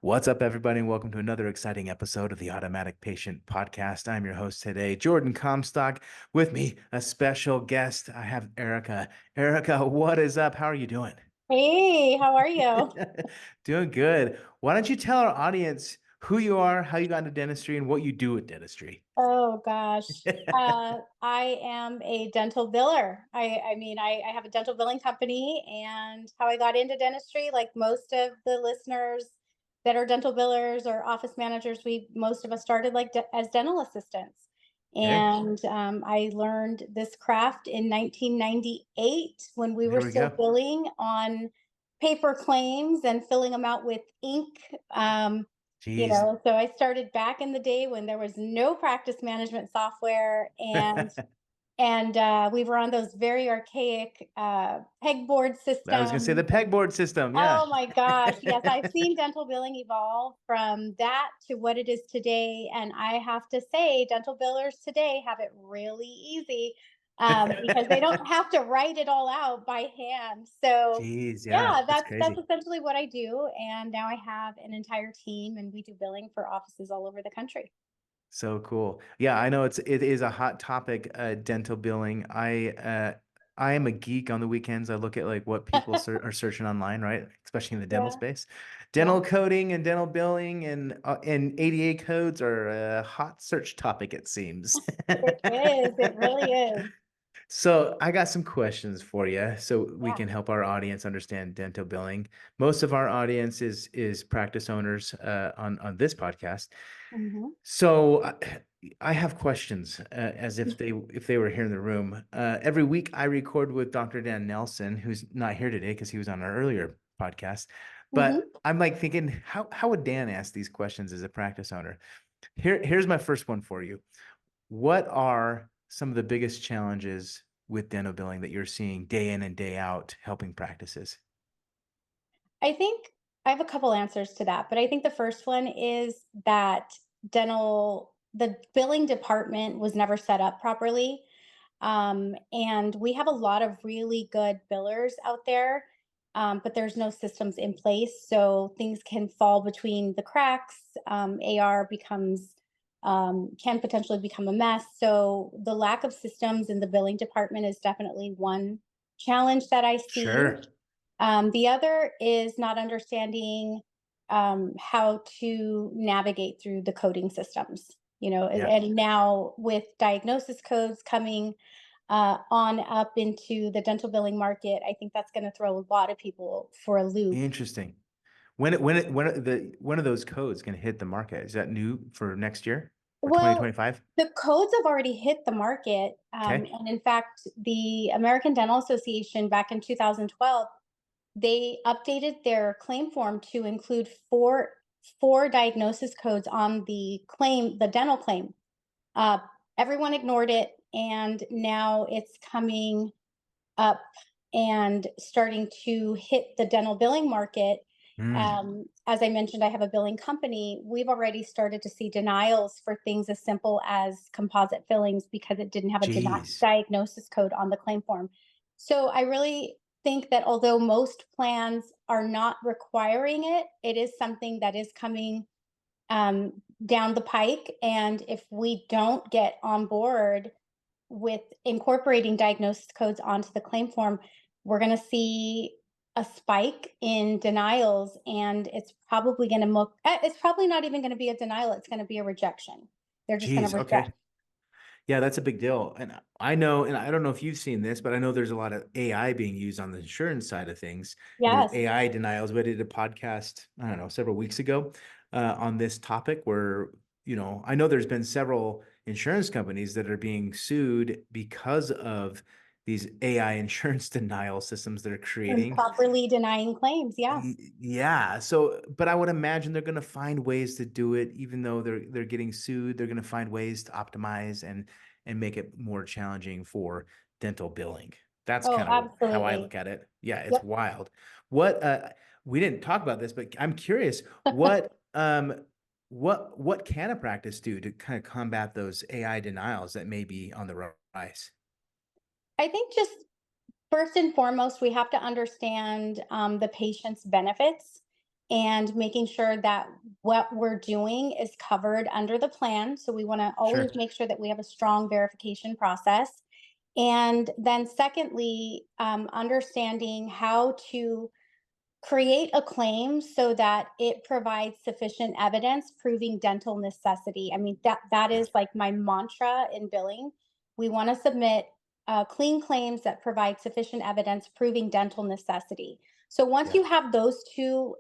What's up, everybody, and welcome to another exciting episode of the Automatic Patient Podcast. I'm your host today, Jordon Comstock. With me, a special guest. I have Ericka. Ericka, what is up? How are you doing? Hey, how are you? Doing good. Why don't you tell our audience who you are, how you got into dentistry, and what you do with dentistry? Oh gosh. I am a dental biller. I have a dental billing company, and how I got into dentistry, like most of the listeners that are dental billers or office managers, most of us started as dental assistants. Okay, And I learned this craft in 1998 when we were there we still go. billing on paper claims and filling them out with ink. Jeez. So I started back in the day when there was no practice management software, and we were on those very archaic pegboard I was gonna say the systems. And pegboard system. Yeah. oh my gosh, yes, I've seen dental billing evolve from that to what it is today. And I have to say, dental billers today have it really easy because they don't have to write it all out by hand. So Jeez, yeah, yeah, that's that's crazy. essentially what I do. And now I have an entire team, and we do billing for offices all over the country. So cool. Yeah, I know it is a hot topic, dental billing. I am a geek on the weekends. I look at like what people are searching online, right? Especially in the dental Yeah, space. yeah, Dental coding and dental billing and ADA codes are a hot search topic, it seems. it is. It really is. So I got some questions for you so we Yeah. can help our audience understand dental billing. Most of our audience is practice owners on this podcast. Hmm. So I have questions as if they were here in the room. Every week I record with Dr. Dan Nelson, who's not here today because he was on our earlier podcast. But Hmm. I'm like thinking, how would Dan ask these questions as a practice owner? Here's my first one for you. What are some of the biggest challenges with dental billing that you're seeing day in and day out helping practices? I think I have a couple answers to that, but I think the first one is that the billing department was never set up properly. And we have a lot of really good billers out there, but there's no systems in place. So things can fall between the cracks. AR can potentially become a mess. So the lack of systems in the billing department is definitely one challenge that I see. Sure. The other is not understanding how to navigate through the coding systems. Yeah. And now with diagnosis codes coming on up into the dental billing market, I think that's going to throw a lot of people for a loop. Interesting. When are those codes going to hit the market? Is that new for next year or Well, 2025? the codes have already hit the market. Okay. And in fact, the American Dental Association back in 2012, they updated their claim form to include four diagnosis codes on the dental claim. Uh, Everyone ignored it, and now it's coming up and starting to hit the dental billing market. Mm, As I mentioned, I have a billing company. We've already started to see denials for things as simple as composite fillings because it didn't have a geez. diagnosis code on the claim form. So I really think that although most plans are not requiring it, it is something that is coming down the pike. And if we don't get on board with incorporating diagnosis codes onto the claim form, we're going to see a spike in denials, and it's probably not even going to be a denial, it's going to be a rejection. They're just going to Geez. reject. Okay. Yeah, that's a big deal. And I know, and I don't know if you've seen this, but I know there's a lot of AI being used on the insurance side of things. Yes. AI denials. We did a podcast, I don't know, several weeks ago on this topic where, I know there's been several insurance companies that are being sued because of these AI insurance denial systems they're creating. Improperly denying claims, yes. Yeah. So, but I would imagine they're going to find ways to do it, even though they're getting sued. They're going to find ways to optimize and make it more challenging for dental billing. That's Oh, kind of how I absolutely. look at it. Yeah, it's Yep. wild. What we didn't talk about this, but I'm curious, what can a practice do to kind of combat those AI denials that may be on the rise? I think just first and foremost, we have to understand the patient's benefits. and making sure that what we're doing is covered under the plan. So we want to always Sure. make sure that we have a strong verification process. And then, secondly, understanding how to create a claim so that it provides sufficient evidence proving dental necessity. I mean, that Yeah. is like my mantra in billing. We want to submit clean claims that provide sufficient evidence proving dental necessity. So once Yeah. you have those two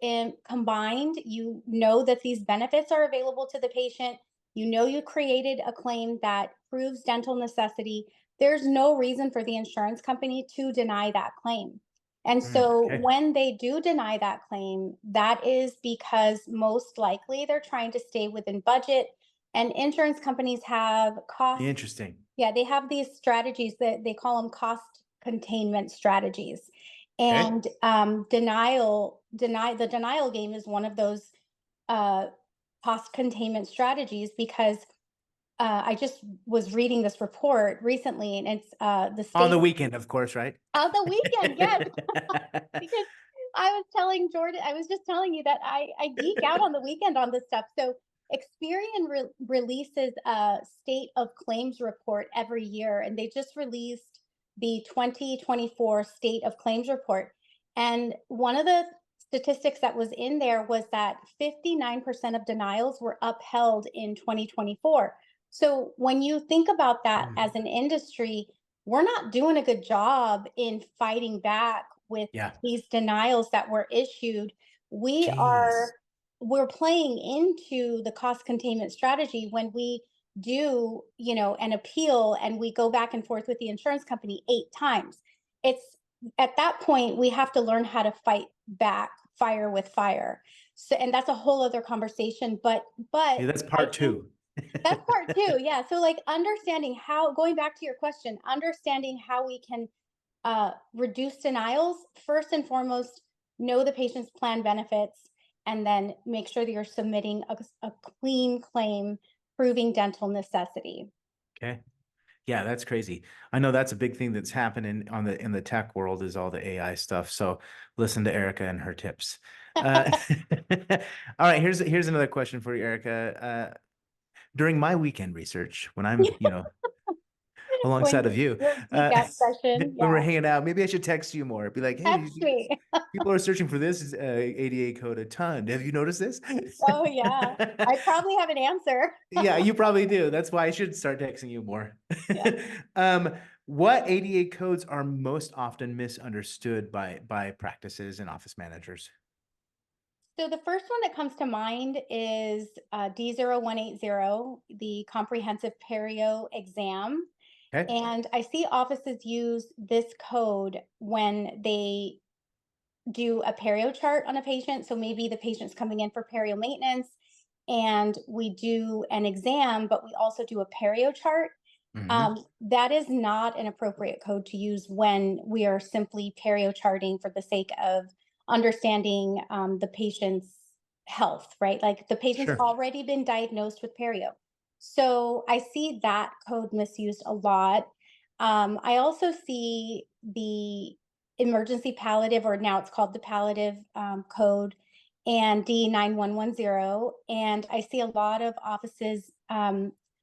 combined, you know that these benefits are available to the patient. You know you created a claim that proves dental necessity. There's no reason for the insurance company to deny that claim. And so Okay. when they do deny that claim, that is because most likely they're trying to stay within budget. And insurance companies have cost, Interesting. yeah, they have these strategies that they call them cost containment strategies. Okay. And the denial game is one of those uh, cost containment strategies because I just was reading this report recently, and it's the On the state weekend, of course, right? on the weekend. Yes, because I was just telling you that I geek out on the weekend on this stuff. So Experian releases a state of claims report every year, and they just released the 2024 state of claims report. And one of the statistics that was in there was that 59% of denials were upheld in 2024. So when you think about that Mm. as an industry, we're not doing a good job in fighting back with Yeah. these denials that were issued. We Jeez. are we're playing into the cost containment strategy when we do, an appeal and we go back and forth with the insurance company 8 times. It's at that point we have to learn how to fight back fire with fire. So, and that's a whole other conversation, but Yeah, that's I part think two. that's part two. Yeah. So, like, understanding how, going back to your question, understanding how we can reduce denials, first and foremost, know the patient's plan benefits, and then make sure that you're submitting a clean claim proving dental necessity. Okay. Yeah, that's crazy. I know that's a big thing that's happening in the tech world is all the AI stuff. So listen to Erica and her tips. Uh, all right, here's another question for you, Erica. During my weekend research, when I'm, alongside When of you, your geek out session, when we're yeah, hanging out, maybe I should text you more. Be like, hey, text me. people are searching for this ADA code a ton. Have you noticed this? Oh, yeah. I probably have an answer. Yeah, you probably do. That's why I should start texting you more. Yeah. Um, what ADA codes are most often misunderstood by practices and office managers? So the first one that comes to mind is D0180, the comprehensive perio exam. Okay. And I see offices use this code when they do a perio chart on a patient. So maybe the patient's coming in for perio maintenance and we do an exam, but we also do a perio chart. Hmm. That is not an appropriate code to use when we are simply perio charting for the sake of understanding the patient's health, right? Like the patient's Sure. already been diagnosed with perio. So I see that code misused a lot. I also see the emergency palliative, or now it's called the palliative code, and D9110. And I see a lot of offices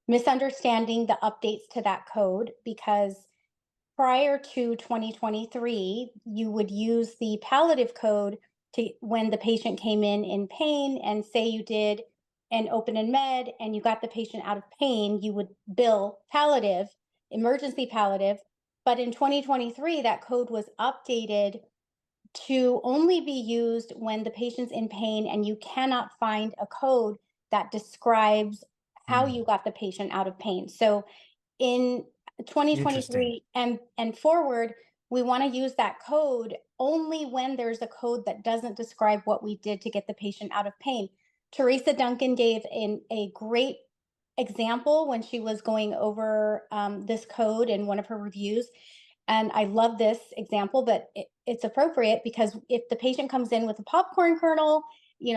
misunderstanding the updates to that code because prior to 2023, you would use the palliative code to when the patient came in pain, and say you did an open and med and you got the patient out of pain, you would bill palliative, emergency palliative. But in 2023, that code was updated to only be used when the patient's in pain and you cannot find a code that describes how you Hmm. got the patient out of pain. So in Interesting. 2023 and forward, we want to use that code only when there's a code that doesn't describe what we did to get the patient out of pain. Teresa Duncan gave a great example when she was going over this code in one of her reviews. And I love this example, but it's appropriate because if the patient comes in with a popcorn kernel,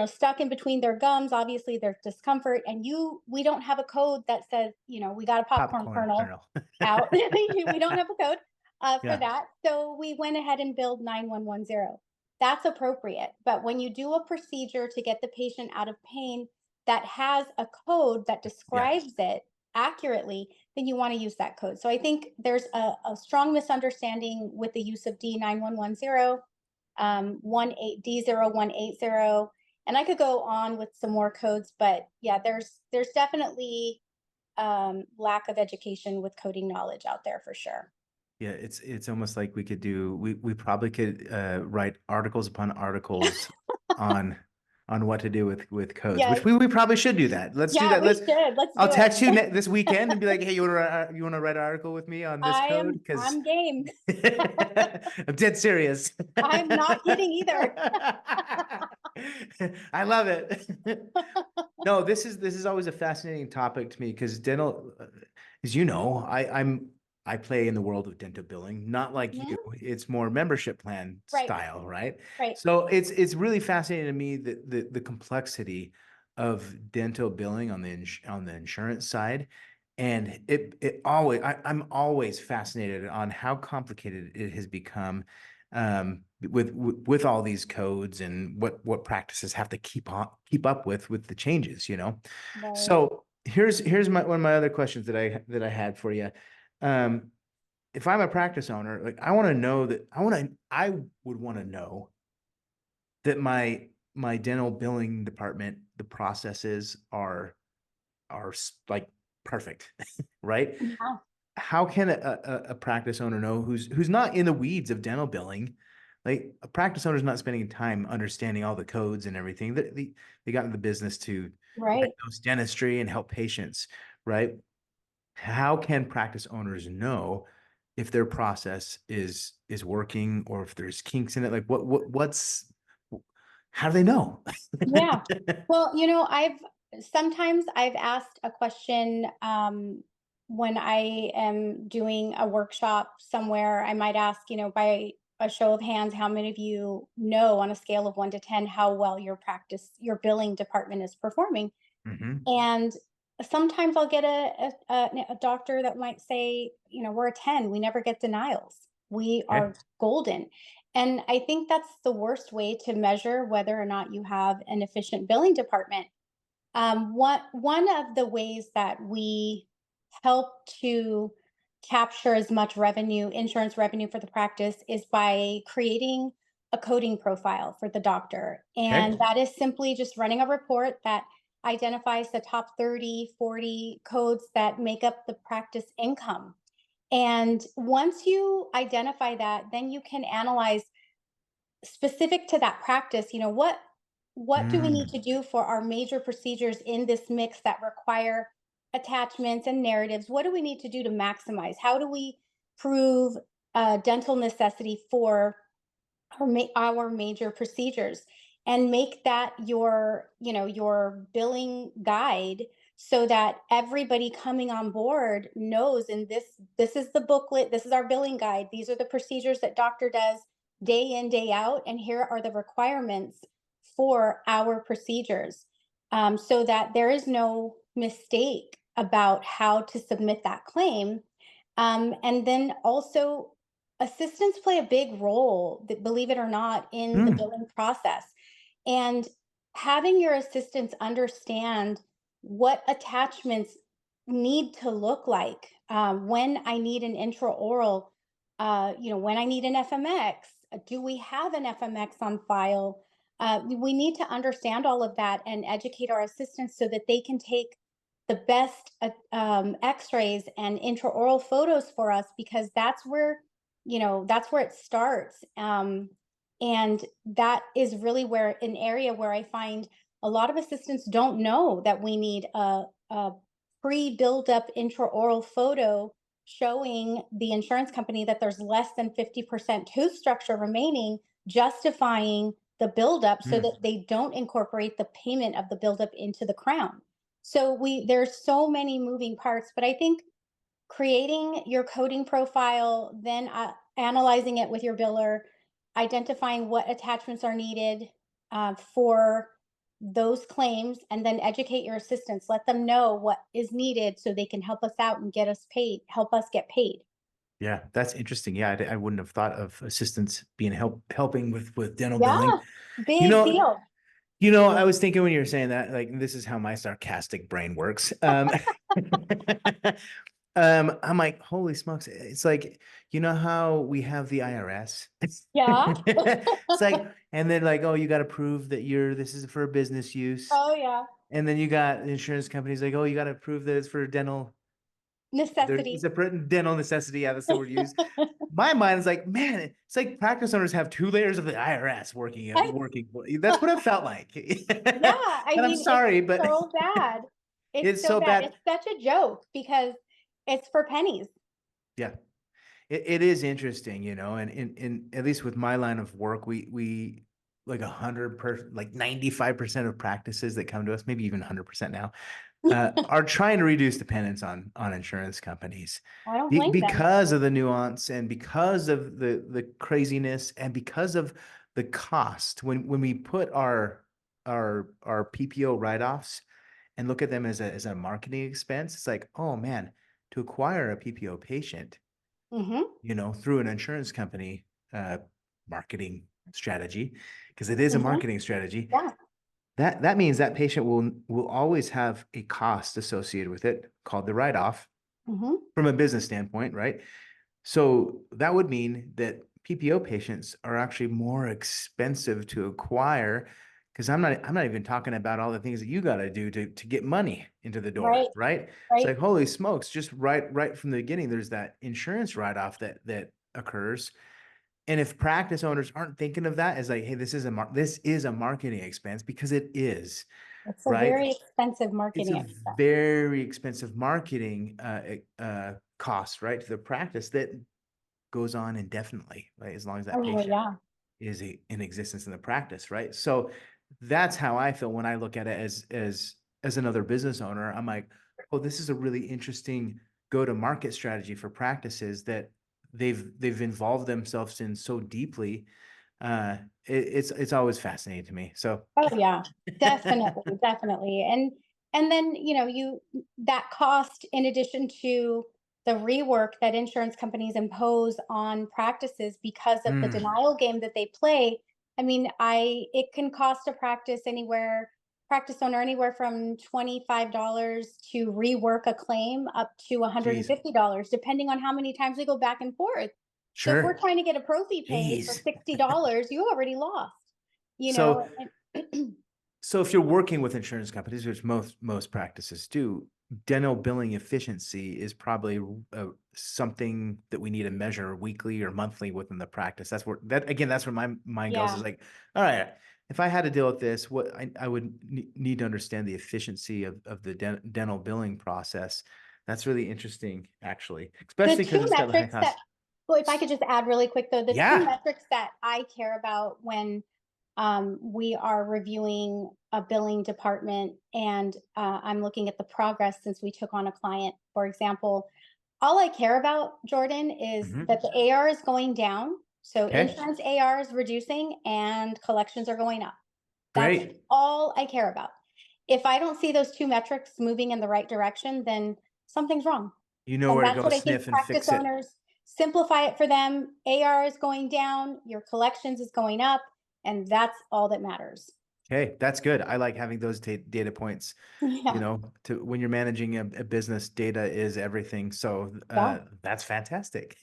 stuck in between their gums, obviously there's discomfort, and we don't have a code that says, we got a popcorn Popcorn kernel kernel. out. We don't have a code for Yeah. that. So we went ahead and billed 9110. that's appropriate. But when you do a procedure to get the patient out of pain that has a code that Yeah. describes it accurately, then you want to use that code. So I think there's a strong misunderstanding with the use of D9110, 18D0180. And I could go on with some more codes, but yeah, there's definitely lack of education with coding knowledge out there for sure. Yeah, it's almost like we could do we probably could write articles upon articles on what to do with codes, which Yes. we probably should do that. Let's do Yeah, that. we should. Let's I'll do it. text you this weekend and be like, hey, you want to write an article with me on this code? Because I'm game. I'm dead serious. I'm not kidding either. I love it. No, this is always a fascinating topic to me because dental, as you know, I play in the world of dental billing, not like you. Mhm. It's more membership plan Right, style, right? right. So it's really fascinating to me that the complexity of dental billing on on the insurance side. And it always I'm always fascinated on how complicated it has become with all these codes and what practices have to keep up with the changes, you know. Right. So here's my one of my other questions that I had for you. Um, if I'm a practice owner, like I want to know that I would want to know that my dental billing department, the processes are like perfect, right? Yeah. How can a practice owner know who's not in the weeds of dental billing? Like a practice owner is not spending time understanding all the codes and everything. They got in the business to Right. diagnose dentistry and help patients, right? How can practice owners know if their process is working or if there's kinks in it? Like what's how do they know? Yeah. Well, I've asked a question when I am doing a workshop somewhere. I might ask, by a show of hands, how many of you know on a scale of 1 to 10 how well your billing department is performing? Hmm. And sometimes I'll get a doctor that might say, we're a 10. We never get denials. We Okay. are golden. And I think that's the worst way to measure whether or not you have an efficient billing department. One of the ways that we help to capture as much insurance revenue for the practice, is by creating a coding profile for the doctor. Okay. And that is simply just running a report that identifies the top 30, 40 codes that make up the practice income. And once you identify that, then you can analyze specific to that practice, what do we need Mm, to do for our major procedures in this mix that require attachments and narratives? What do we need to do to maximize? How do we prove dental necessity for our major procedures, and make that your billing guide, so that everybody coming on board knows, and this is the booklet, this is our billing guide, these are the procedures that doctor does day in, day out, and here are the requirements for our procedures, so that there is no mistake about how to submit that claim. And then also, assistants play a big role, believe it or not, in the mm, billing process. And having your assistants understand what attachments need to look like, when I need an intraoral, when I need an FMX, do we have an FMX on file? We need to understand all of that and educate our assistants so that they can take the best x-rays and intraoral photos for us, because that's where it starts, and that is really where an area where I find a lot of assistants don't know that we need a pre-build up intraoral photo showing the insurance company that there's less than 50% tooth structure remaining, justifying the buildup so mm. that they don't incorporate the payment of the buildup into the crown. So there's so many moving parts, but I think creating your coding profile, then analyzing it with your biller, identifying what attachments are needed for those claims, and then educate your assistants. Let them know what is needed so they can help us out and help us get paid. Yeah, that's interesting. Yeah, I wouldn't have thought of assistants being helping with dental billing. Yeah, You big know, deal. I was thinking when you were saying that, like, this is how my sarcastic brain works. I'm like, holy smokes. It's like, you know how we have the IRS? Yeah. It's like, and then like, oh, you got to prove that this is for business use. Oh yeah. And then you got insurance companies like, oh, you got to prove that it's for it's Necessity. a dental necessity. Yeah, that's the word used. My mind is like, man, it's like practice owners have two layers of the IRS working. That's what it felt like. Yeah, I And I'm mean, it's sorry, but so bad. It's it's so so bad. bad. It's such a joke because it's for pennies. Yeah. It is interesting, and in at least with my line of work, we like 95% of practices that come to us, maybe even 100% now, are trying to reduce dependence on insurance companies I don't blame them. because of the nuance and because of the craziness and because of the cost. When we put our PPO write-offs and look at them as a marketing expense, it's like, oh man, to acquire a PPO patient, Mm-hmm. through an insurance company marketing strategy, because it is a Mm-hmm. marketing strategy, Yeah. that means that patient will always have a cost associated with it called the write-off Mm-hmm. from a business standpoint, right? So that would mean that PPO patients are actually more expensive to acquire because I'm not even talking about all the things that you got to do to get money into the door, Right. right? It's Right. like holy smokes, just right from the beginning, there's that insurance write-off that occurs. And if practice owners aren't thinking of that as like, hey, this is a marketing expense because it is, It's a right? very expensive It's a marketing expense. very expensive marketing cost, right, to the practice that goes on indefinitely, right? As long as that Oh patient yeah. is in existence in the practice, right? So that's how I feel when I look at it as another business owner. I'm like, oh, this is a really interesting go-to-market strategy for practices that they've involved themselves in so deeply. It's always fascinating to me. So Oh yeah. Definitely. Definitely. And then, that cost in addition to the rework that insurance companies impose on practices because of the mm, denial game that they play. I mean, I it can cost a practice owner anywhere from $25 to rework a claim up to geez, $150, depending on how many times we go back and forth. So if we're sure, trying to get a pro fee paid for geez. $60, you already lost, you So know. And So if you're working with insurance companies, which most practices do, dental billing efficiency is probably something that we need to measure weekly or monthly within the practice. That's where my mind goes is yeah. like, all right, if I had to deal with this, what I would need to understand the efficiency of the dental billing process. That's really interesting, actually, The especially because two it's got the high metrics that, cost. well, if I could just add really quick though, the two Yeah. metrics that I care about when we are reviewing a billing department and I'm looking at the progress since we took on a client, for example, all I care about, Jordan, is Hmm. that the AR is going down. So Okay. insurance AR is reducing and collections are going up. That's Great. all I care about. If I don't see those two metrics moving in the right direction, then something's wrong. You know And where to that's go what I think sniff and practice fix it. owners simplify it for them. AR is going down, your collections is going up, and that's all that matters. Hey, that's good. I like having those data points, Yeah. to when you're managing a business, data is everything. So Yeah. that's fantastic.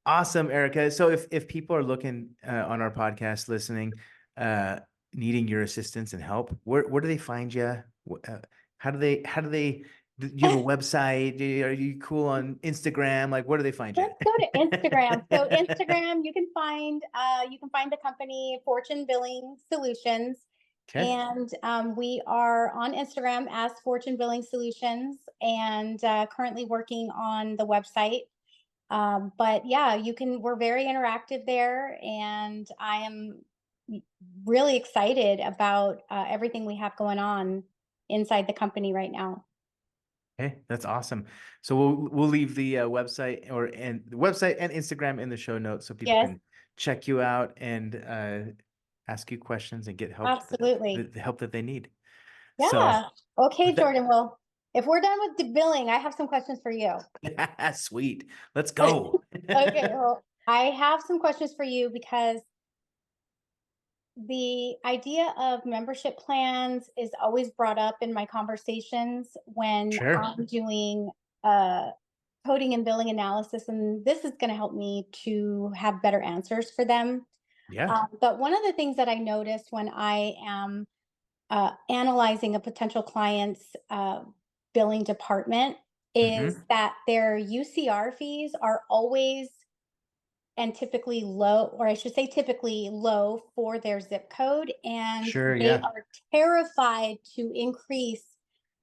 Awesome, Erica. So if people are looking on our podcast, listening, uh, needing your assistance and help, where do they find you? Do you have a website? Are you cool on Instagram? Like, where do they find you? Let's go to Instagram. So Instagram, you can find the company Fortune Billing Solutions, Okay. and we are on Instagram as Fortune Billing Solutions, and currently working on the website. But yeah, you can. We're very interactive there, and I am really excited about everything we have going on inside the company right now. Hey, that's awesome. So we'll leave the website and the website and Instagram in the show notes so people Yes, can check you out and ask you questions and get help absolutely. the help that they need. So Yeah. Okay, with that, Jordan. Well, If we're done with the billing, I have some questions for you. Sweet. Let's go. Okay, well, I have some questions for you because the idea of membership plans is always brought up in my conversations when Sure. I'm doing uh, coding and billing analysis, and this is going to help me to have better answers for them. Yeah. But one of the things that I noticed when I am analyzing a potential client's billing department is Hmm. that their UCR fees are always and typically low, or I should say typically low for their zip code. And Sure. they Yeah. are terrified to increase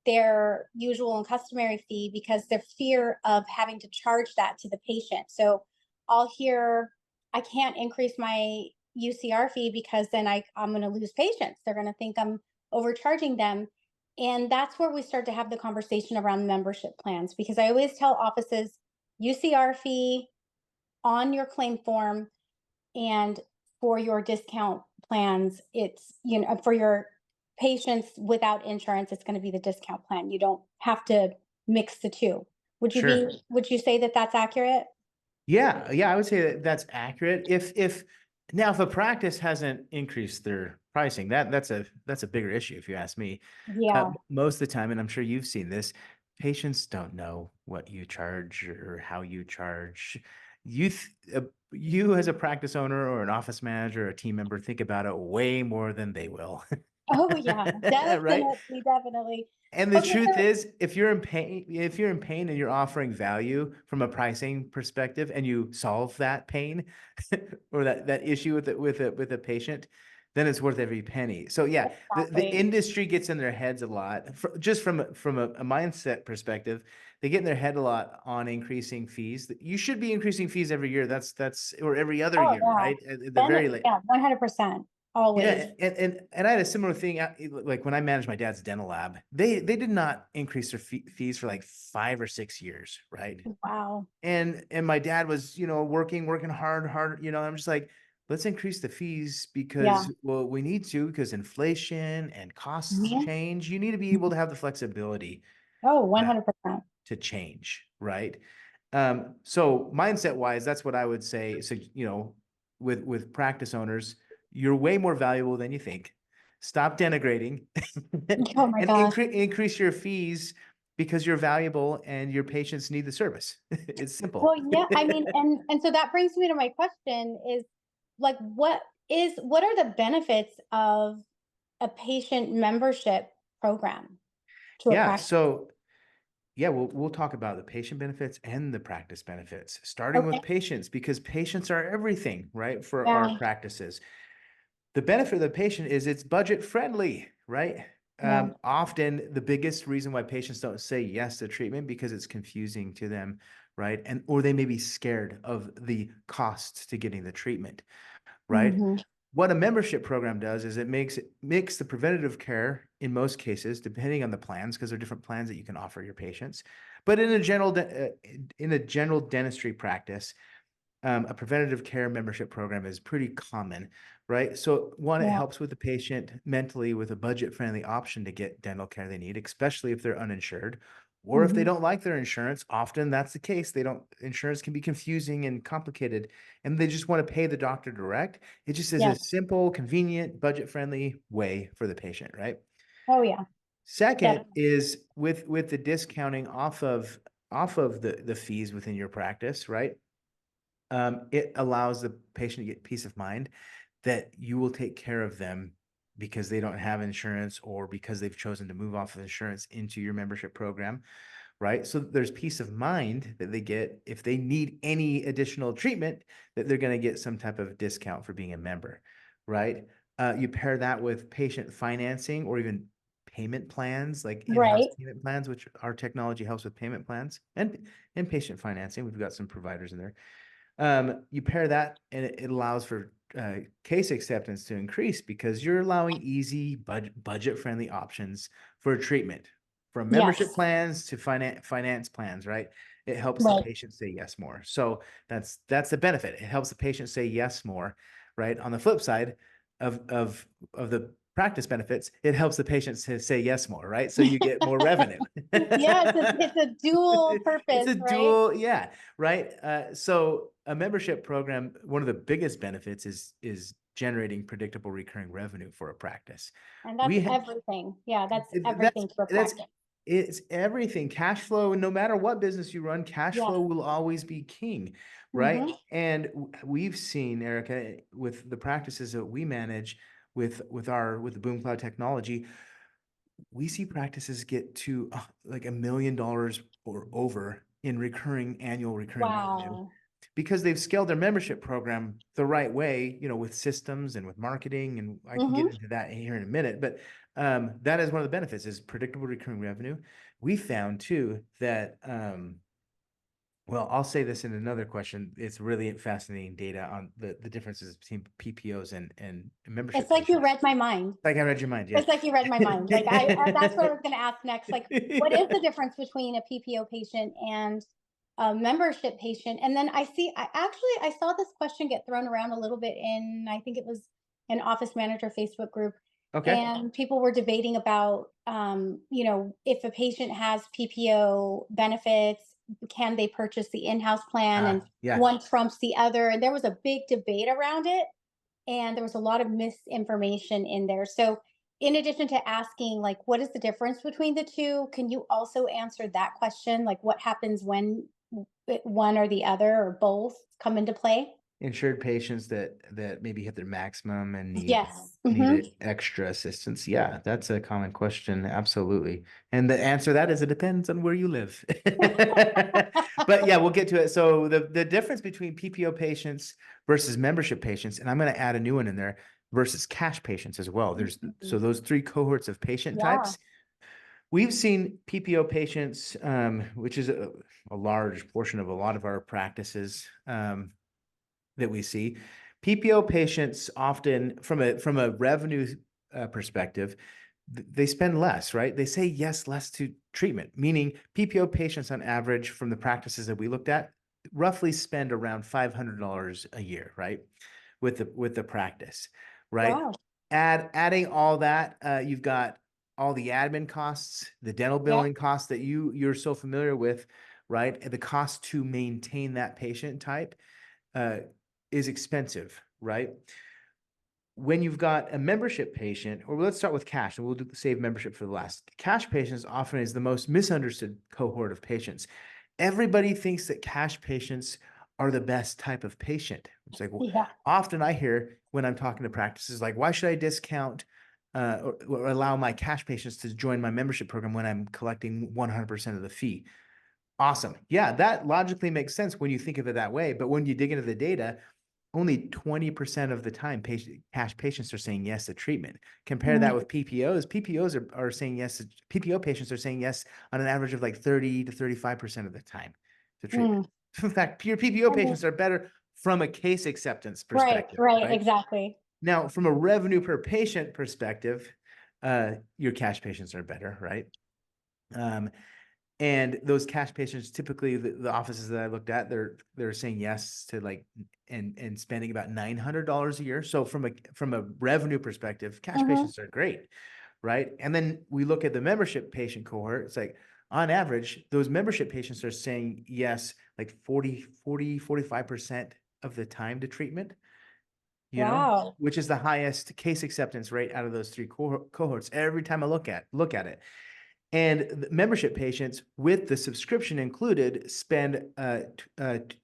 their usual and customary fee because their fear of having to charge that to the patient. So I'll hear, I can't increase my UCR fee because then I'm going to lose patients. They're going to think I'm overcharging them. And that's where we start to have the conversation around membership plans because I always tell offices UCR fee on your claim form, and for your discount plans it's, for your patients without insurance, it's going to be the discount plan. You don't have to mix the two. Sure. Would you say that that's accurate? Yeah, yeah, I would say that that's accurate. If now if a practice hasn't increased their pricing, that's a bigger issue if you ask me. Yeah. Most of the time, and I'm sure you've seen this, patients don't know what you charge or how you charge. You as a practice owner or an office manager or a team member think about it way more than they will. Oh yeah, Right? definitely, definitely. And the Okay, truth so is, if you're in pain and you're offering value from a pricing perspective and you solve that pain or that issue with a patient, then it's worth every penny. So yeah, the exactly. industry gets in their heads a lot just from a mindset perspective. They get in their head a lot on increasing fees. You should be increasing fees every year. That's or every other Oh year, yeah. right? At the very late. Yeah, 100%, always. Yeah, and I had a similar thing. Like when I managed my dad's dental lab, they did not increase their fees for like 5 or 6 years, right? Wow. And my dad was, working hard. I'm just like, let's increase the fees Yeah. because, well, we need to because inflation and costs Mhm. change. You need to be able to have the flexibility Oh, uh, 100%. to change, right? So mindset wise, that's what I would say. So, with practice owners, you're way more valuable than you think. Stop denigrating Oh my and gosh. increase your fees because you're valuable and your patients need the service. It's Well, simple. yeah, I mean, and so that brings me to my question is like what are the benefits of a patient membership program to a Yeah. practice? So yeah, we'll talk about the patient benefits and the practice benefits, starting Okay. with patients because patients are everything, right, for our Yeah. practices. The benefit of the patient is it's budget friendly, right? Yeah. Often the biggest reason why patients don't say yes to treatment because it's confusing to them, right? And or they may be scared of the costs to getting the treatment, right? Hmm. What a membership program does is it makes the preventative care in most cases, depending on the plans, because there are different plans that you can offer your patients. But in a general dentistry practice, a preventative care membership program is pretty common, right? So one, it Yeah. helps with the patient mentally with a budget-friendly option to get dental care they need, especially if they're uninsured. Or if they Hmm. don't like their insurance, often that's the case. They don't, insurance can be confusing and complicated, and they just want to pay the doctor direct. It just is a Yes. simple, convenient, budget-friendly way for the patient, right? Oh yeah. Second Definitely. is with the discounting off of the fees within your practice, right? It allows the patient to get peace of mind that you will take care of them because they don't have insurance or because they've chosen to move off of insurance into your membership program, right? So there's peace of mind that they get if they need any additional treatment, that they're going to get some type of discount for being a member, right? You pair that with patient financing or even payment plans, like in-house Right. payment plans, which our technology helps with payment plans and patient financing. We've got some providers in there. You pair that and it allows for case acceptance to increase because you're allowing easy budget friendly options for treatment, from membership Yes. plans to finance plans, right? It helps the Right. patient say yes more. So that's the benefit. It helps the patient say yes more, right? On the flip side of the practice benefits, it helps the patients to say yes more, right? So you get more revenue. Yeah, it's a dual It's purpose, a right? dual, yeah, right. So a membership program, one of the biggest benefits is generating predictable recurring revenue for a practice. And that's We ha- everything. Yeah, that's that's everything for that's practice. it's everything. Cash flow, no matter what business you run, cash Yeah. flow will always be king, right? Hmm. And we've seen, Erica, with the practices that we manage with the Boom Cloud technology, we see practices get to like $1 million or over in annual recurring revenue Wow. because they've scaled their membership program the right way, with systems and with marketing. And I can get Hmm. into that here in a minute, but that is one of the benefits is predictable recurring revenue. We found too that, well, I'll say this in another question. It's really fascinating data on the differences between PPOs and It's membership like you patients. read my mind. Like I read your mind, yeah. It's like you read my mind. Like that's what I was going to ask next. Like, what is the difference between a PPO patient and a membership patient? And then I saw this question get thrown around a little bit in, I think it was an office manager Facebook group, Okay. and people were debating about, if a patient has PPO benefits, can they purchase the in-house plan? And Yeah. one trumps the other, and there was a big debate around it, and there was a lot of misinformation in there. So, in addition to asking, like, what is the difference between the two, can you also answer that question? Like, what happens when one or the other or both come into play? Insured patients that maybe hit their maximum and Yes. need extra assistance. Yeah, that's a common question. Absolutely. And the answer to that is it depends on where you live. But yeah, we'll get to it. So the difference between PPO patients versus membership patients, and I'm going to add a new one in there, versus cash patients as well. So those three cohorts of patient Yeah. types. We've seen PPO patients, which is a large portion of a lot of our practices. That we see. PPO patients often, from a revenue perspective, they spend less, right? They say yes less to treatment, meaning PPO patients on average from the practices that we looked at roughly spend around $500 a year, right? With the practice, right? Wow. Adding all that, you've got all the admin costs, the dental Yep. billing costs that you're so familiar with, right? And the cost to maintain that patient type uh, is expensive, right? When you've got a membership patient, or let's start with cash, and save membership for the last. Cash patients often is the most misunderstood cohort of patients. Everybody thinks that cash patients are the best type of patient. It's like, Yeah. often I hear when I'm talking to practices, like, why should I discount or allow my cash patients to join my membership program when I'm collecting 100% of the fee? Awesome. Yeah, that logically makes sense when you think of it that way. But when you dig into the data, only 20% of the time cash patients are saying yes to treatment. Compare that Mm. with PPOs. PPOs are saying yes. PPO patients are saying yes on an average of like 30 to 35% of the time to treatment. Mm. In fact, your PPO Mhm. patients are better from a case acceptance Right, perspective, right, right? exactly. Now, from a revenue per patient perspective, your cash patients are better, right? Um, and those cash patients, typically the offices that I looked at, they're saying yes to like and spending about $900 a year. So from a revenue perspective, cash Hmm. patients are great, right? And then we look at the membership patient cohort. It's like on average, those membership patients are saying yes like 45% of the time to treatment, Wow. which is the highest case acceptance rate out of those three cohorts every time I look at it. And the membership patients with the subscription included spend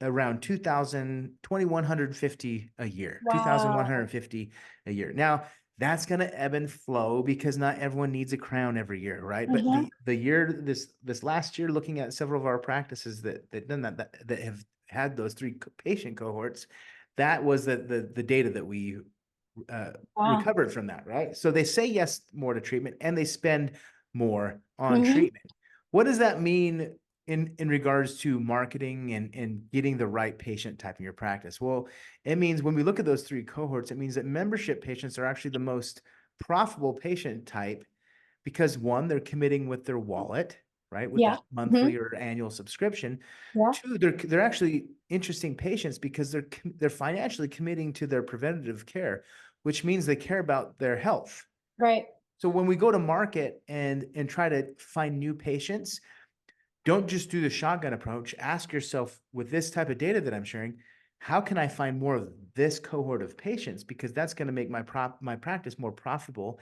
around 2,150 a year, Wow. 2,150 a year. Now, that's going to ebb and flow because not everyone needs a crown every year, right? But Hmm. the year this last year, looking at several of our practices that done that have had those three patient cohorts, that was the data that we Wow. recovered from that, right? So they say yes more to treatment and they spend more on Hmm. treatment. What does that mean in regards to marketing and getting the right patient type in your practice? Well, it means when we look at those three cohorts, it means that membership patients are actually the most profitable patient type because one, they're committing with their wallet, right, with Yeah. that Hmm. monthly or annual subscription. Yeah. Two, they're actually interesting patients because they're financially committing to their preventative care, which means they care about their health, Right. So when we go to market and try to find new patients, don't just do the shotgun approach. Ask yourself, with this type of data that I'm sharing, how can I find more of this cohort of patients? Because that's going to make my practice more profitable,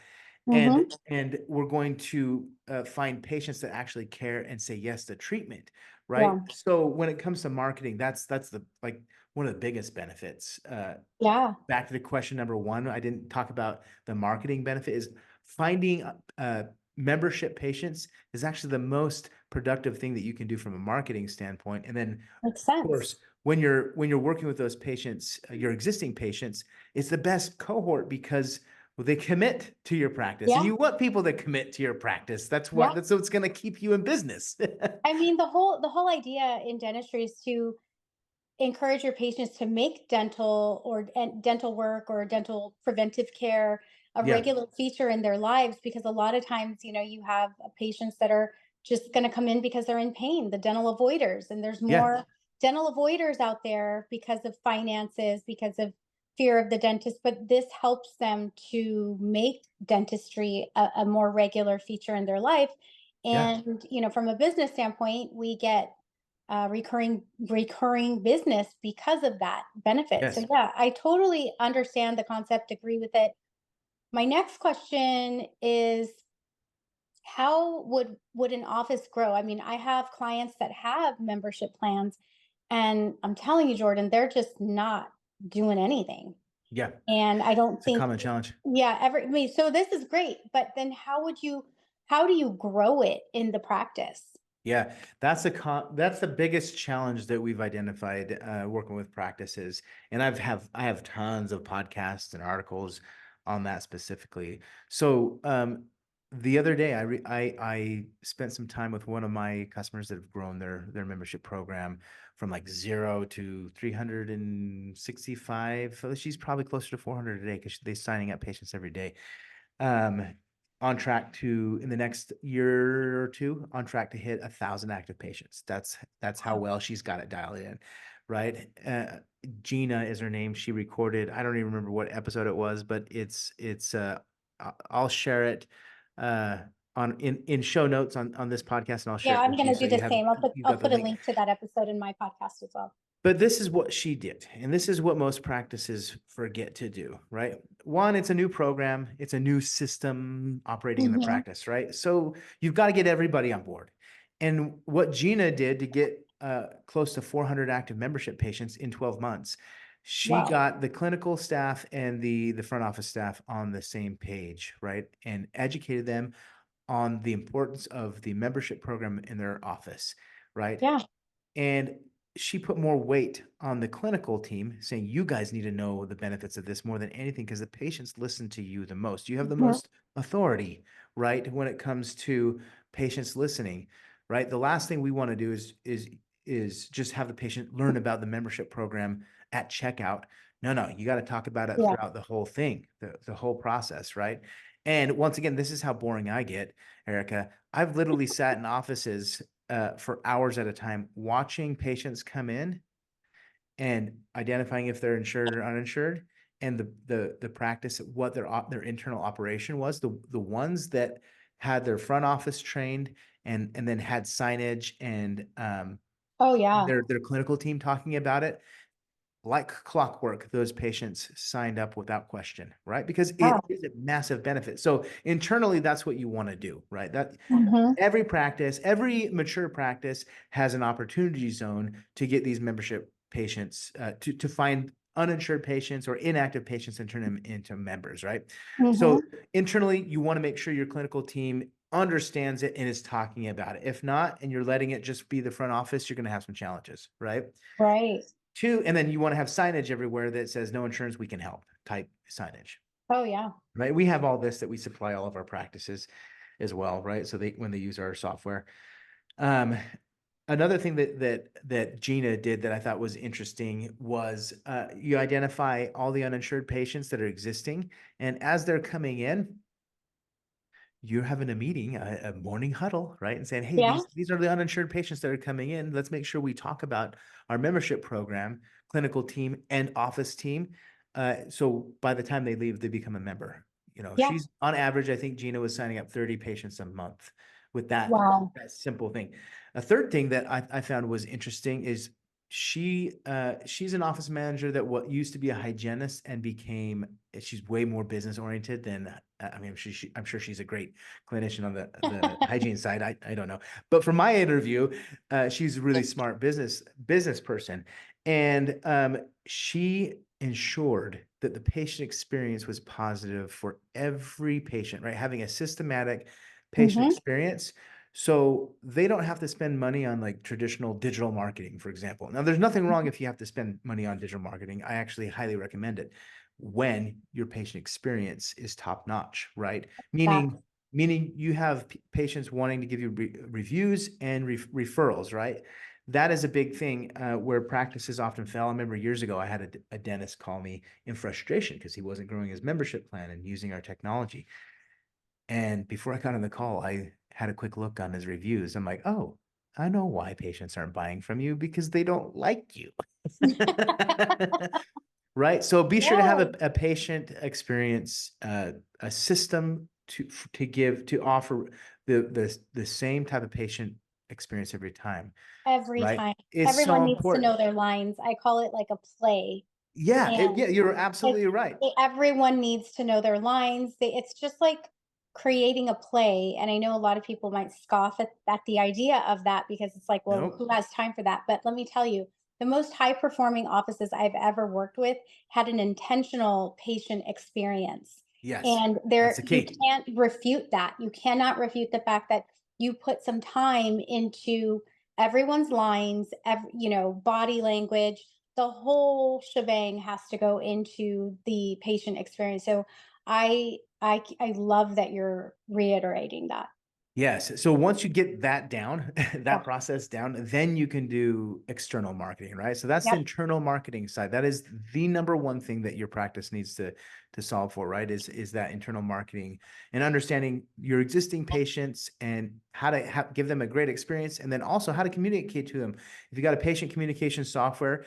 Hmm. and we're going to find patients that actually care and say yes to treatment, right? Yeah. So when it comes to marketing, that's the like one of the biggest benefits. Yeah. Back to the question number one, I didn't talk about the marketing benefit, is finding membership patients is actually the most productive thing that you can do from a marketing standpoint. And then, Makes of sense. course, when you're working with those patients, your existing patients, it's the best cohort because, well, they commit to your practice, and Yeah. you want people that commit to your practice. Yeah. That's what's going to keep you in business. I mean, the whole idea in dentistry is to encourage your patients to make dental work or dental preventive care a Yeah. regular feature in their lives, because a lot of times, you have patients that are just going to come in because they're in pain, the dental avoiders, and there's Yeah. more dental avoiders out there because of finances, because of fear of the dentist, but this helps them to make dentistry a more regular feature in their life. Yeah. And from a business standpoint, we get recurring business because of that benefit. So Yes. yeah, I totally understand the concept, agree with it. My next question is, how would an office grow? I mean, I have clients that have membership plans, and I'm telling you, Jordan, they're just not doing anything. Yeah. And I don't It's a think, common challenge. yeah, I mean, so this is great, but then how do you grow it in the practice? Yeah, that's the biggest challenge that we've identified working with practices, and I have tons of podcasts and articles on that specifically. So the other day, I spent some time with one of my customers that have grown their membership program from like 0 to 365. So she's probably closer to 400 a day because they're signing up patients every day. um, on track to, in the next year or two, on track to hit 1,000 active patients. That's how Wow. well she's got it dialed in, right? Gina is her name. She recorded, I don't even remember what episode it was, but I'll share it uh on in show notes on this podcast, and I'll share Yeah, it I'm with you gonna so do the same. you've I'll got the put a link. link to that episode in my podcast as well. But this is what she did, and this is what most practices forget to do, right? One, it's a new program, it's a new system operating in the Hmm. practice, right? So you've got to get everybody on board. And what Gina did to get close to 400 active membership patients in 12 months, she Wow. got the clinical staff and the front office staff on the same page, right? And educated them on the importance of the membership program in their office, right? Yeah. And she put more weight on the clinical team, saying, you guys need to know the benefits of this more than anything because the patients listen to you the most. You have the Mhm. most authority, right? When it comes to patients listening, right? The last thing we want to do is just have the patient learn about the membership program at checkout. No, you got to talk about it Yeah. throughout the whole thing, the whole process, right? And once again, this is how boring I get, Erica. I've literally sat in offices for hours at a time, watching patients come in and identifying if they're insured or uninsured, and the practice, what their internal operation was. The ones that had their front office trained and then had signage and Oh, yeah. their clinical team talking about it, like clockwork, those patients signed up without question, right? Because it Wow. is a massive benefit. So internally, that's what you want to do, right? That Mhm. every practice, every mature practice has an opportunity zone to get these membership patients, to find uninsured patients or inactive patients and turn them into members, right? So Mhm. internally, you want to make sure your clinical team understands it and is talking about it. If not, and you're letting it just be the front office, you're going to have some challenges, right? Right. Two, and then you want to have signage everywhere that says no insurance, we can help type signage, Oh, yeah. right? We have all this that we supply all of our practices as well, right? So when they use our software. Um, Another thing that Gina did that I thought was interesting was you identify all the uninsured patients that are existing, and as they're coming in, you're having a meeting, a morning huddle, right? And saying, hey, Yeah. these are the uninsured patients that are coming in. Let's make sure we talk about our membership program, clinical team, and office team. So by the time they leave, they become a member. You know, Yeah. she's on average, I think Gina was signing up 30 patients a month with Wow. that simple thing. A third thing that I found was interesting is she's an office manager that what used to be a hygienist and became she's way more business oriented than I mean I'm sure she's a great clinician on the hygiene side. I don't know, but from my interview, she's a really smart business person, and she ensured that the patient experience was positive for every patient, right? Having a systematic patient Hmm. experience so they don't have to spend money on like traditional digital marketing, for example. Now, there's nothing wrong if you have to spend money on digital marketing. I actually highly recommend it when your patient experience is top notch, right? That's Meaning you have patients wanting to give you reviews and referrals, right? That is a big thing where practices often fail. I remember years ago, I had a dentist call me in frustration because he wasn't growing his membership plan and using our technology. And before I got on the call, I had a quick look on his reviews. I'm like, oh, I know why patients aren't buying from you because they don't like you. Right. So be sure to have yeah, a patient experience, a system to offer the same type of patient experience every time. every Right. time. It's so Everyone needs to important. know their lines. I call it like a play. Yeah. And Yeah. You're It's absolutely right. everyone needs to know their lines. It's just like creating a play, and I know a lot of people might scoff at the idea of that because it's like, well, Nope. who has time for that? But let me tell you, the most high performing offices I've ever worked with had an intentional patient experience. Yes. And That's there the you key. can't refute that. You cannot refute the fact that you put some time into everyone's lines, body language, the whole shebang has to go into the patient experience. So I love that you're reiterating that. Yes. So once you get that down, Yeah. that process down, then you can do external marketing, right? So that's the Yep. internal marketing side. That is the number one thing that your practice needs to solve for, right? Is that internal marketing and understanding your existing patients and how to give them a great experience, and then also how to communicate to them. If you got a patient communication software,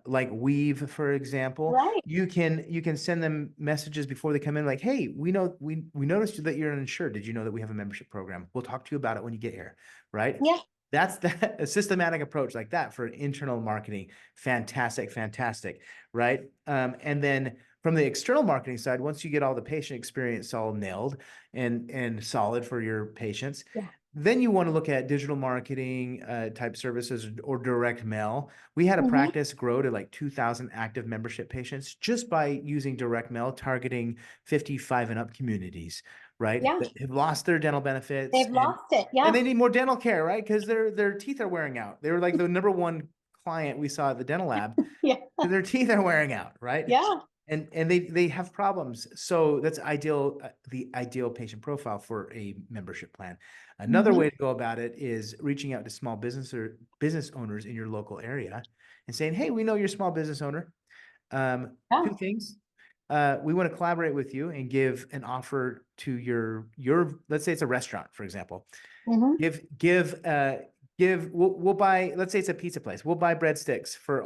like Weave, for example, Right. you can send them messages before they come in like, hey, we know we noticed that you're uninsured. Did you know that we have a membership program? We'll talk to you about it when you get here, right? Yeah. That's a systematic approach like that for internal marketing. Fantastic, fantastic, right? And then from the external marketing side, once you get all the patient experience all nailed and solid for your patients, Yeah. then you want to look at digital marketing type services or direct mail. We had a Hmm. practice grow to like 2,000 active membership patients just by using direct mail, targeting 55 and up communities, right? Yeah. That have lost their dental benefits They've lost it. and Yeah. they need more dental care, right? Because their teeth are wearing out. They were like the number one client we saw at the dental lab. Yeah. Their teeth are wearing out, right? Yeah. And they have problems. So that's ideal, the ideal patient profile for a membership plan. Another Hmm. way to go about it is reaching out to small business or business owners in your local area and saying, hey, we know you're a small business owner. Two Yeah. things. We want to collaborate with you and give an offer to your let's say it's a restaurant, for example. Hmm. We'll buy, let's say it's a pizza place. We'll buy breadsticks for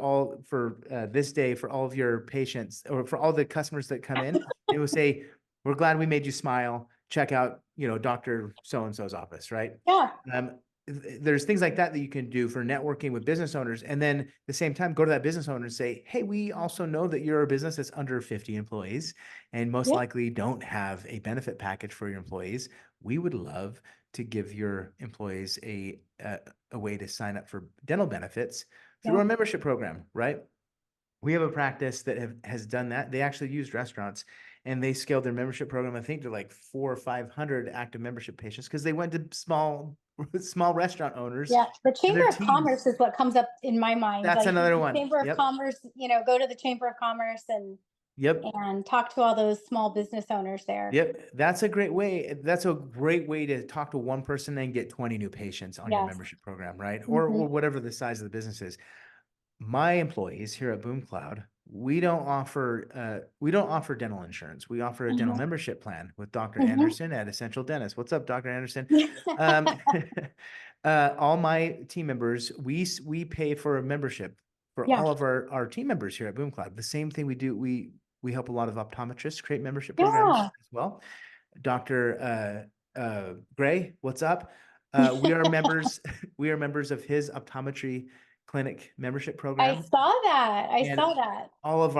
this day for all of your patients or for all the customers that come in. It will say, we're glad we made you smile. Check out, Dr. So-and-so's office, right? Yeah. Um, there's things like that that you can do for networking with business owners. And then at the same time, go to that business owner and say, hey, we also know that you're a business that's under 50 employees and most Yeah. likely don't have a benefit package for your employees. We would love to give your employees a way to sign up for dental benefits through Yeah. our membership program, right? We have a practice that has done that. They actually used restaurants and they scaled their membership program, I think, to like 400 or 500 active membership patients because they went to small restaurant owners Yeah. The and Chamber their of Commerce teams. is what comes up in my mind. That's Like another the one. Chamber of Yep. Commerce, go to the Chamber of Commerce Yep. and talk to all those small business owners there. Yep. That's a great way. That's a great way to talk to one person and get 20 new patients on your Yes. membership program, right? Or Hmm. whatever the size of the business is. My employees here at Boom Cloud, we don't offer dental insurance. We offer a dental Hmm. membership plan with Dr. Hmm. Anderson at Essential Dentist. What's up, Dr. Anderson? Um, all my team members, we pay for a membership for Yeah. all of our team members here at Boom Cloud. The same thing we do. we help a lot of optometrists create membership programs Yeah. as well. Dr. Gray, what's up? We are members. We are members of his optometry clinic membership I program, saw that. I and saw that. all of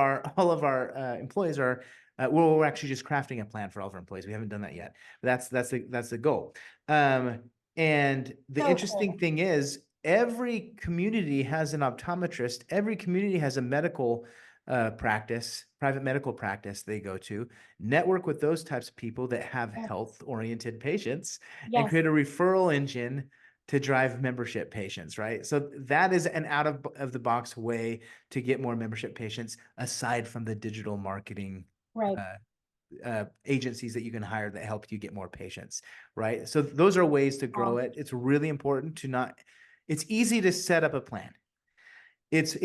our employees are. Well, we're actually just crafting a plan for all of our employees. We haven't done that yet, but that's the goal. And the So interesting cool. thing is, every community has an optometrist. Every community has a medical practice, private medical practice they go to. Network with those types of people that have Yes. health-oriented patients, and Yes. create a referral engine to drive membership patients, right? So that is an out of the box way to get more membership patients, aside from the digital marketing Right. uh, agencies that you can hire that help you get more patients, right? So those are ways to grow Wow. it. It's really important to not, it's easy to set up a plan. It's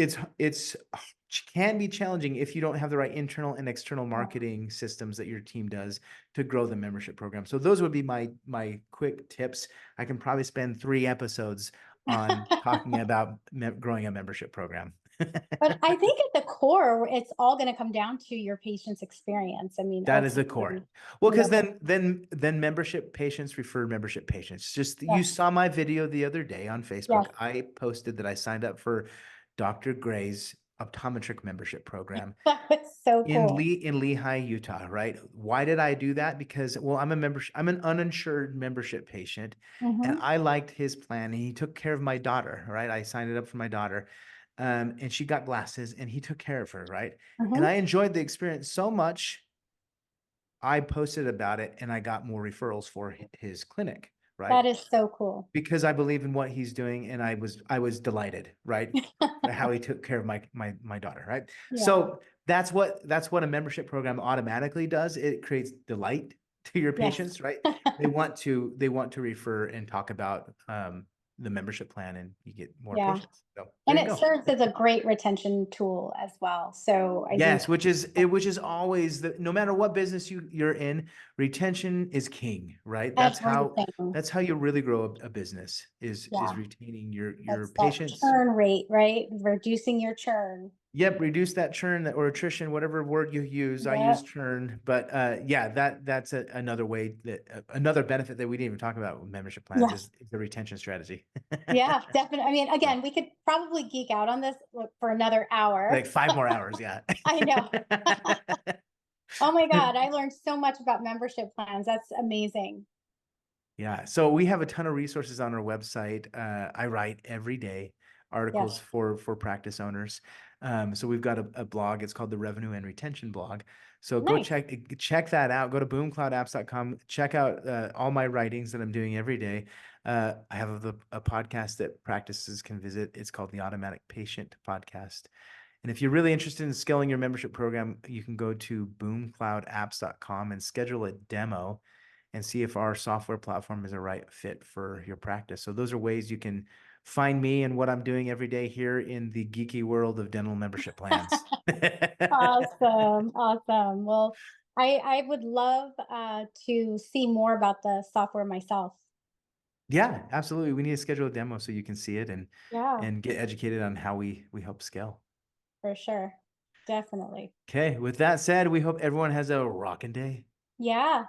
can be challenging if you don't have the right internal and external marketing systems that your team does to grow the membership program. So those would be my quick tips. I can probably spend 3 episodes on talking about growing a membership program. But I think at the core, it's all going to come down to your patient's experience. I mean, That is the core. ultimately, Well, you because know, then membership patients refer membership patients. Just you yes, saw my video the other day on Facebook. yes, I posted that I signed up for Dr. Gray's optometric membership program that was so cool. In Lehigh, Utah, right? Why did I do that? Because, well, I'm an uninsured membership patient, and Hmm. I liked his plan. And he took care of my daughter, right? I signed it up for my daughter, and she got glasses, and he took care of her, right? And I Hmm. enjoyed the experience so much. I posted about it, and I got more referrals for his clinic, right? That is so cool. Because I believe in what he's doing, and I was delighted, right? How he took care of my daughter, right? Yeah. So that's what a membership program automatically does. It creates delight to your Yes. patients, right? They want to refer and talk about the membership plan, and you get more Yeah. patients. So there And you it go. serves as a great retention tool as well. So I do. Yes, which is always no matter what business you're in, retention is king, right? That's how Everything. that's how you really grow a business is Yeah. retaining your That's that patients. churn rate, right? Reducing your churn. Yep, reduce that churn or attrition, whatever word you use. I use Yep. churn, but yeah, that's another way that another benefit that we didn't even talk about with membership plans Yeah. is the retention strategy. Yeah, definitely. I mean, So, again, we could probably geek out on this for another hour. like 5 more hours, yeah. I know. Oh my God, I learned so much about membership plans. That's amazing. Yeah, so we have a ton of resources on our website. I write every day articles Yes. for practice owners. So we've got a blog. It's called the Revenue and Retention blog. So go Nice. check that out. Go to boomcloudapps.com. Check out all my writings that I'm doing every day. I have a podcast that practices can visit. It's called the Automatic Patient Podcast. And if you're really interested in scaling your membership program, you can go to boomcloudapps.com and schedule a demo and see if our software platform is a right fit for your practice. So those are ways you can find me and what I'm doing every day here in the geeky world of dental membership plans. Awesome. Awesome. Well, I would love to see more about the software myself. Yeah, absolutely. We need to schedule a demo so you can see it and Yeah, and get educated on how we help scale. for sure. Definitely. Okay, with that said, we hope everyone has a rocking day. Yeah.